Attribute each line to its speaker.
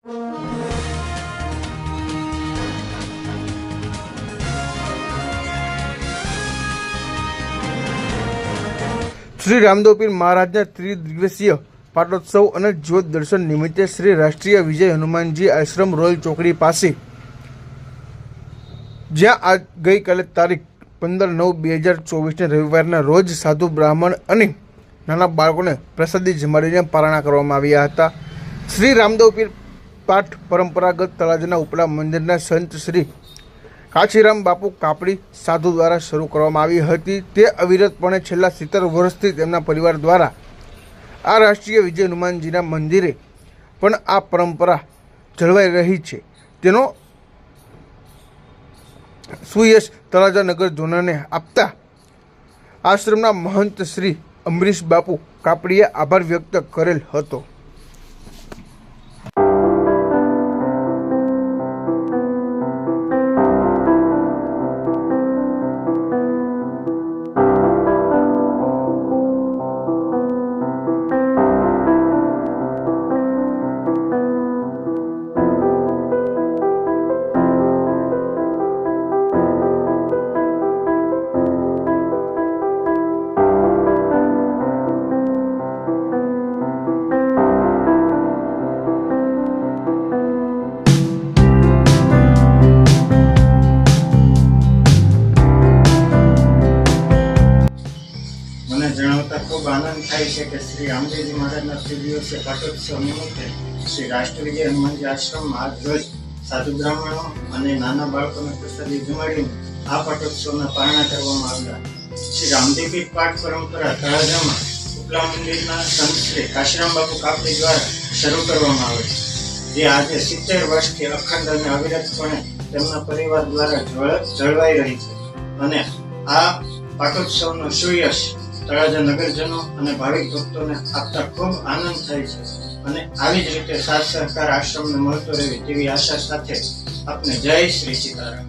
Speaker 1: શ્રી રામદેવપીર મહારાજના ત્રિદિવસીય પાટોત્સવ અને જ્યોત દર્શન નિમિત્તે શ્રી રાષ્ટ્રીય વિજય હનુમાનજી આશ્રમ રોયલ ચોકડી પાસે, જ્યાં ગઈકાલે તારીખ 15/9/2024 રવિવારના રોજ સાધુ બ્રાહ્મણ અને નાના બાળકોને પ્રસાદી જમાડીને પારણા કરવામાં આવ્યા હતા. શ્રી રામદેવપીર પાઠ પરંપરાગત તળાજાના ઉપલા મંદિરના સંત શ્રી કાશીરામ બાપુ કાપડી સાધુ દ્વારા શરૂ કરવામાં આવી હતી. તે અવિરતપણે છેલ્લા 70 વર્ષથી તેમના પરિવાર દ્વારા આ રાષ્ટ્રીય વિજય હનુમાનજીના મંદિરે પણ આ પરંપરા જળવાઈ રહી છે. તેનો સુયશ તળાજા નગરજનોને આપતા આશ્રમના મહંત શ્રી અમરીશ બાપુ કાપડીએ આભાર વ્યક્ત કરેલ હતો.
Speaker 2: જણાવતા ખૂબ આનંદ થાય છે કે શ્રી રામદેવજી મહારાજના ત્રિદિવસીય પાટોત્સવ નિમિત્તે શ્રી રાષ્ટ્રીય હનુમાનજી આશ્રમમાં આજ રોજ સાધુ બ્રાહ્મણો અને નાના બાળકોને પ્રસાદી જમાડીને આ પાટોત્સવના પારણા કરવામાં આવ્યા. શ્રી રામદેવપીર પાઠ પરંપરા તળાજામાં ઉપલા મંદિરના સંત શ્રી કાશીરામ બાપુ કાપડી દ્વારા શરૂ કરવામાં આવે છે, જે આજે 70 વર્ષથી અખંડ અને અવિરતપણે તેમના પરિવાર દ્વારા જળવાઈ રહી છે. અને આ પાટોત્સવનો સુયશ તળાજા નગરજનો અને ભાવિક ભક્તોને આપતા ખૂબ આનંદ થાય છે. અને આવી જ રીતે સાથ સહકાર આશ્રમને મળતો રહે તેવી આશા સાથે આપને જય શ્રી સીતારામ.